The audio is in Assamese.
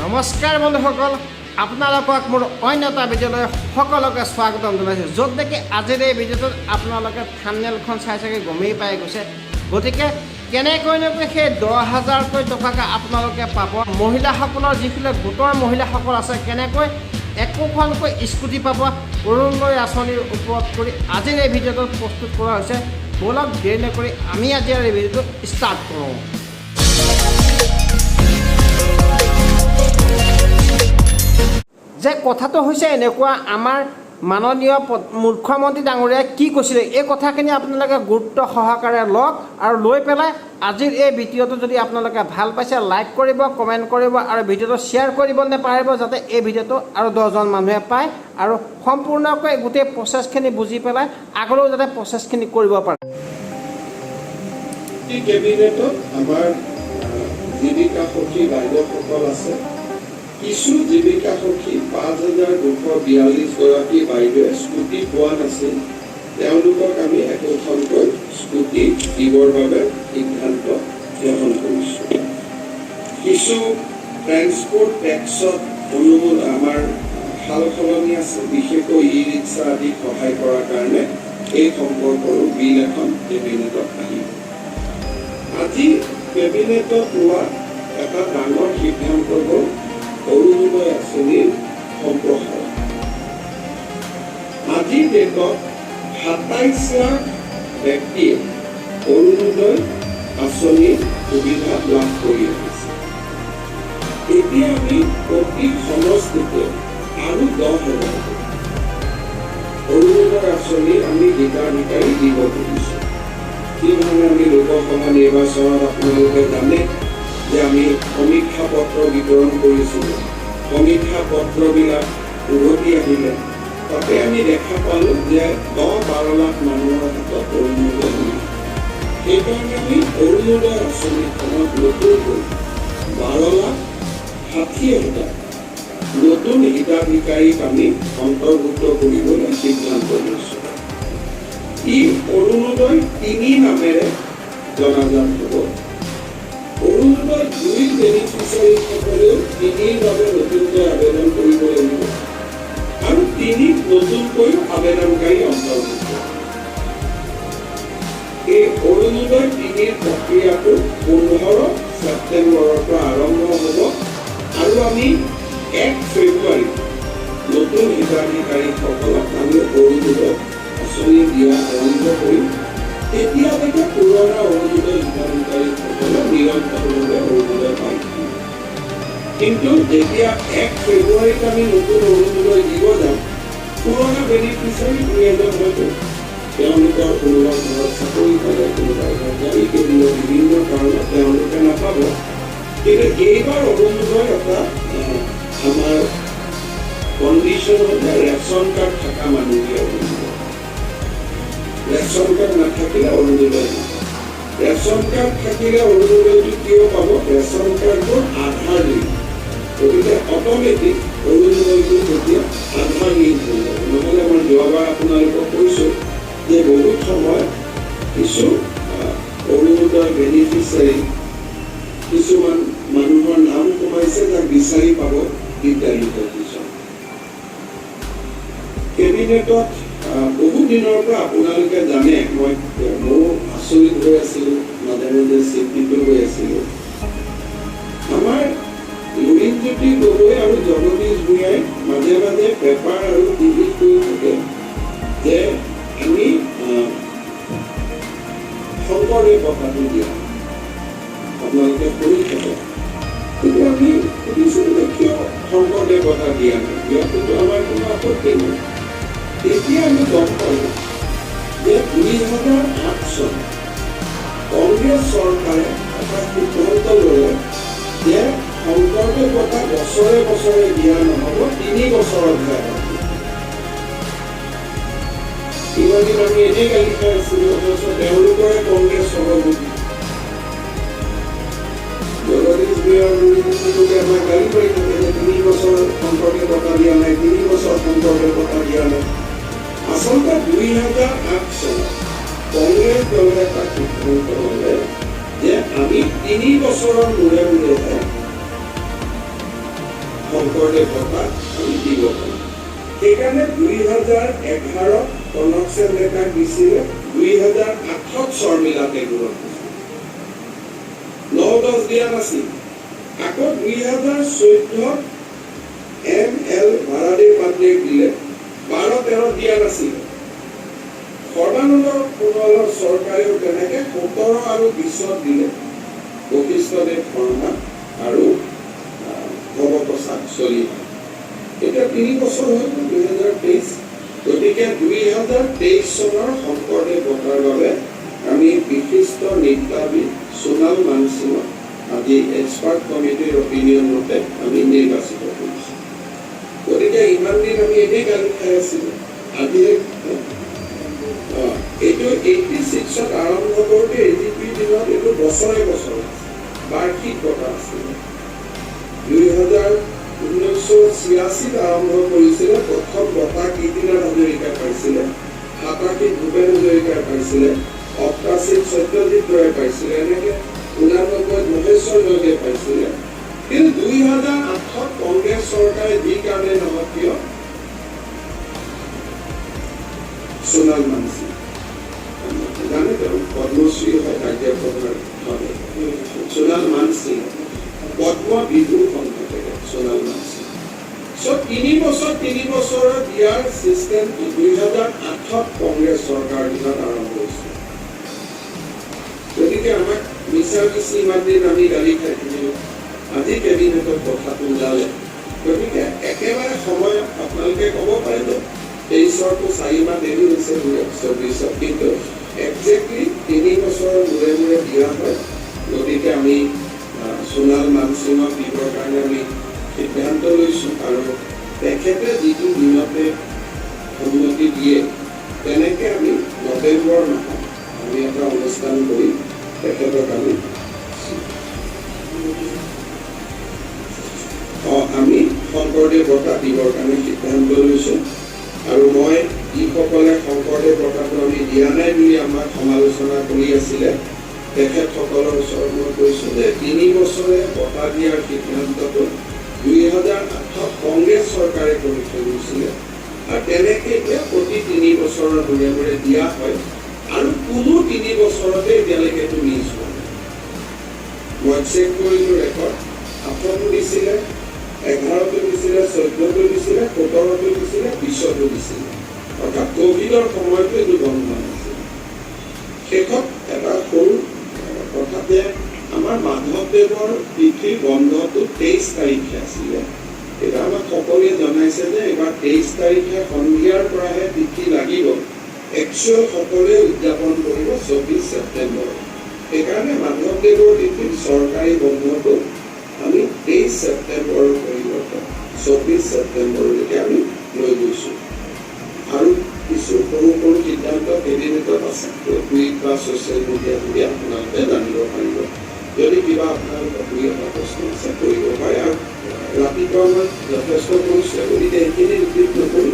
নমস্কাৰ বন্ধুসকল, আপোনালোকক মোৰ অন্য এটা ভিডিঅ'লৈ সকলোকে স্বাগতম জনাইছোঁ। য'ত দেখি আজিৰ এই ভিডিঅ'টোত আপোনালোকে থাম্বনেইলখন চাই চাগে গমেই পাই গৈছে। গতিকে কেনেকৈনো সেই 10,000কৈ টকাকৈ আপোনালোকে পাব। মহিলাসকলৰ যিসকলে গোটৰ মহিলাসকল আছে, কেনেকৈ একোখনকৈ স্কুটি পাব অৰুণোদয় আঁচনিৰ ওপৰত কৰি আজিৰ এই ভিডিঅ'টো প্ৰস্তুত কৰা হৈছে। ব'লক দেৰি নকৰি আমি আজি এই ভিডিঅ'টো ষ্টাৰ্ট কৰোঁ। যে কথাটো হৈছে এনেকুৱা, আমাৰ মাননীয় মুখ্যমন্ত্ৰী ডাঙৰীয়াই কি কৈছিলে এই কথাখিনি আপোনালোকে গুৰুত্ব সহকাৰে লওক আৰু লৈ পেলাই আজিৰ এই ভিডিঅ'টো যদি আপোনালোকে ভাল পাইছে লাইক কৰিব, কমেণ্ট কৰিব আৰু ভিডিঅ'টো শ্বেয়াৰ কৰিব নেপাহৰিব, যাতে এই ভিডিঅ'টো আৰু 10জন মানুহে পায় আৰু সম্পূৰ্ণকৈ গোটেই প্ৰচেছখিনি বুজি পেলাই আগলৈও যাতে প্ৰচেছখিনি কৰিব পাৰে। কেবিনেটত আমাৰ জীৱিকা সখী বাইদেউসকল আছে। কিছু জীৱিকা সখী 5,242 গৰাকী বাইদেৱে স্কুটি পোৱা নাছিল, তেওঁলোকক আমি একোখনকৈ স্কুটি দিবৰ বাবে সিদ্ধান্ত গ্ৰহণ কৰিছোঁ। কিছু ট্ৰেন্সপৰ্ট টেক্সত আমাৰ সাল সলনি আছে, বিশেষকৈ ই ৰিক্সা আদি সহায় কৰাৰ কাৰণে এই সম্পৰ্কৰো বিল এখন কেবিনেটত আহিব। আজি কেবিনেটত লোৱা এটা ডাঙৰ সিদ্ধান্ত হ'ল অৰুণোদয় আঁচনিৰ সম্প্ৰসাৰণ। আজিৰ ডেটত 27 লাখ ব্যক্তিয়ে অৰুণোদয় আঁচনিৰ সুবিধা লাভ কৰি আহিছে। এতিয়া আমি প্ৰতি সমষ্টিতে আৰু 10,000 অৰুণোদয় আঁচনি আমি হিতাধিকাৰী দিব খুজিছোঁ। যিধৰণে আমি লোকসভা নিৰ্বাচনত আপোনালোকে জানে যে আমি সমীক্ষা পত্ৰ বিতৰণ কৰিছিলোঁ। সমীক্ষা পত্ৰবিলাক উভতি আহিলে তাতে আমি দেখা পালোঁ যে 10-12 লাখ মানুহৰ হাতত অৰুণোদয় নাই। সেইকাৰণে আমি অৰুণোদয় আঁচনিখনত নতুনকৈ 12,60,000 নতুন হিতাধিকাৰীক আমি অন্তৰ্ভুক্ত কৰিবলৈ সিদ্ধান্ত লৈছোঁ। ই অৰুণোদয় 3 নামেৰে জনাজাত হ'ব। অৰুণোদয় 2 বেনিফিচিয়াৰীসকলেও 3ৰ বাবে নতুনকৈ আবেদন কৰিব লাগিব আৰু 3 নতুনকৈ আবেদনকাৰী অন্তৰ্ভুক্ত। এই অৰুণোদয় 3ৰ প্ৰক্ৰিয়াটো 15 ছেপ্টেম্বৰৰ পৰা আৰম্ভ হ'ব আৰু আমি 1 ফেব্ৰুৱাৰী নতুন হিতাধিকাৰীসকলক আমি অৰুণোদয় আঁচনি দিয়া আৰম্ভ কৰিম। এতিয়ালৈকে পুৰণা অৰুণোদয় হিতাধিকাৰীসকলে নিৰন্তৰভাৱে অৰুণোদয় পাই থাকিব। কিন্তু যেতিয়া 1 ফেব্ৰুৱাৰীত আমি নতুন অৰুণোদয় দিব যাম, পুৰণা বেনিফিচিয়াৰী 2,000 হয়তো তেওঁলোকৰ কোনোবা ঘৰত চাকৰি পালে, কোনোবাই গাড়ী কিনিলে, বিভিন্ন কাৰণত তেওঁলোকে নাপাব। কিন্তু এইবাৰ অৰুণোদয় এটা আমাৰ কণ্ডিশ্যন হৈছে ৰেচন কাৰ্ড থকা মানুহে অৰুণোদয়। ৰেচন কাৰ্ড নাথাকিলে অৰুণোদয় নাপাব। ৰেচন কাৰ্ড থাকিলে অৰুণোদয়টো কিয় পাব? ৰেচন কাৰ্ডবোৰ আধাৰ লিংক, গতিকে অট'মেটিক অৰুণোদয়টো তেতিয়া আধাৰ লিংক হৈ যাব। নহ'লে মই যোৱাবাৰ আপোনালোকক কৈছোঁ যে বহুত সময় কিছু অৰুণোদয় বেনিফিচিয়াৰী কিছুমান মানুহৰ নাম সোমাইছে, যাক বিচাৰি পাব দিগদাৰী হৈ গৈছে। কেবিনেটত বহু দিনৰ পৰা আপোনালোকে জানে, ময়ো আচৰিত হৈ আছিলোঁ, মাজে মাজে চিন্তিত হৈ আছিলোঁ। আমাৰ লুৰিণজ্যোতি গগৈ আৰু জগদীশ ভূঞাই মাজে মাজে পেপাৰ আৰু টিভিত কৈ থাকে যে আমি শংকৰদেৱ কথাটো দিয়া আপোনালোকে কৰি থাকে। কিন্তু আমি সুধিছিলোঁ যে কিয় শংকৰদেৱ কথা দিয়া নাই, ইয়াতোতো আমাৰ কোনো আপত্তি নাই। তেতিয়া আমি গম পালোঁ যে 2008 চন কংগ্ৰেছ চৰকাৰে এটা সিদ্ধান্ত ল'লে যে শংকৰদেৱ বঁটা বছৰে বছৰে দিয়া নহ'ব, 3 বছৰতহে হ'ব। ইমানদিন আমি এনেই গালি খাই আছিলোঁ, অথচ তেওঁলোকৰে কংগ্ৰেছ সভাপতি জগদীশ ভূঞাই আমাক গালি পাৰি থাকে যে 3 বছৰ শংকৰদেৱ বঁটা দিয়া নাই, 3 বছৰ শংকৰদেৱ বঁটা দিয়া নাই। আচলতে 2008 চনত কংগ্ৰেছ দলে এটা সিদ্ধান্ত ল'লে যে আমি 3 বছৰৰ মূৰে মূৰেহে শংকৰদেৱ বঁটা আমি দিব পাৰোঁ। সেইকাৰণে 2011 কনকসেন ডেকাক দিছিলে, 2008 শৰ্মিলা টেগুৰক দিছিলে, 9-10 দিয়া নাছিল। আকৌ 2014 ML ভাৰাদেৱ পাণ্ডেক দিলে, 12-13 দিয়া নাছিল। সৰ্বানন্দ সোণোৱালৰ চৰকাৰেও তেনেকে 17 আৰু 20 দিলে, বশিষ্ঠদেৱ শৰ্মা আৰু ভৱপ্ৰসাদ চলিহা। এতিয়া 3 বছৰ হৈ গ'ল, 2023। গতিকে 2023 চনৰ শংকৰদেৱ বঁটাৰ বাবে আমি বিশিষ্ট নৃত্যবিদ সোণাল মানসিঙক আজি এক্সপাৰ্ট কমিটিৰ অপিনিয়ন মতে আমি নিৰ্বাচিত কৰিছোঁ। গতিকে ইমান দিন আমি এনেই গালি খাই আছিলোঁ, আজি এইটো 86ত আৰম্ভ কৰোঁতে 83 দিনত এইটো বছৰে বছৰে বাৰ্ষিক বঁটা আছিলে। 1986 আৰম্ভ কৰিছিলে। প্ৰথম বঁটা কীৰ্তিনাথ হাজৰিকাই পাইছিলে, 87 ভূপেন হাজৰিকাই পাইছিলে, 88 সত্যজিৎ ৰায়ে পাইছিলে, এনেকে 89 মহেশ্বৰ যোগে পাইছিলে। কিন্তু 2008 কংগ্ৰেছ চৰকাৰে যি কাৰণে নহওক কিয় সোণাল মানসিং জানে, তেওঁ পদ্মশ্ৰী হয়, কাৰ্যপ্ৰধান হয়। সোণাল মানসিং পদ্ম বিভূষণ থাকে সোণাল মানসিং। 3 বছৰৰ দিয়াৰ চিষ্টেমটো 2008 কংগ্ৰেছ চৰকাৰ দিনত আৰম্ভ হৈছিল। গতিকে আমাক মিছা মিছি ইমান দিন আমি গালি খাই থাকিলোঁ, আজি কেবিনেটত কথাটো ওলালে। গতিকে একেবাৰে সময়ত আপোনালোকে ক'ব পাৰিব 23ৰটো 4 মাহ দেৰি হৈছে, 2024, কিন্তু একজেক্টলি 3 বছৰৰ মূৰে মূৰে দিয়া হয়। গতিকে আমি সোণাল মানসিঙক দিবৰ কাৰণে আমি সিদ্ধান্ত লৈছোঁ, আৰু তেখেতে যিটো দিনতে সন্মতি দিয়ে তেনেকৈ আমি নৱেম্বৰ মাহত আমি এটা অনুষ্ঠান কৰি তেখেতক আমি শংকৰদেৱ বঁটা দিবৰ কাৰণে সিদ্ধান্ত লৈছোঁ। আৰু মই যিসকলে শংকৰদেৱ বঁটাটো আমি দিয়া নাই বুলি আমাক সমালোচনা কৰি আছিলে, তেখেতসকলৰ ওচৰত মই কৈছোঁ যে 3 বছৰে বঁটা দিয়াৰ সিদ্ধান্তটো 2008 কংগ্ৰেছ চৰকাৰে কৰি থৈ গৈছিলে, আৰু তেনেকৈ এতিয়া প্ৰতি 3 বছৰৰ মূৰে মূৰে দিয়া হয়, আৰু কোনো 3 বছৰতে এতিয়ালৈকে এইটো মিছ হোৱা নাই। মই চেক কৰিলোঁ ৰেকৰ্ড, 8তো দিছিলে, 11তো দিছিলে, 14তো দিছিলে, 17তো দিছিলে, 20তো দিছিলে। অৰ্থাৎ ক'ভিডৰ সময়তো এইটো বন্ধ নাছিল। শেষত এটা সৰু কথা যে আমাৰ মাধৱদেৱৰ তিথিৰ বন্ধটো 23 তাৰিখে আছিলে। এতিয়া আমাক সকলোৱে জনাইছে যে এইবাৰ 23 তাৰিখে সন্ধিয়াৰ পৰাহে তিথি লাগিব। একচুৱেল সকলোৱে উদযাপন কৰিব 24 ছেপ্টেম্বৰ। সেইকাৰণে মাধৱদেৱৰ তিথিৰ চৰকাৰী বন্ধটো আমি 23 ছেপ্টেম্বৰৰ পৰিৱৰ্তে 24 ছেপ্টেম্বৰলৈকে আমি লৈ গৈছোঁ। আৰু কিছু সৰু সৰু সিদ্ধান্ত কেবিনেটত আছে, টুইট বা ছ'চিয়েল মিডিয়া যোগে আপোনালোকে জানিব পাৰিব। যদি কিবা আপোনালোকৰ 2-এটা প্ৰশ্ন আছে কৰিব পাৰে। আৰু ৰাতিপুৱা মই যথেষ্ট কৰিছোঁ, গতিকে এইখিনি ৰিপিট নকৰি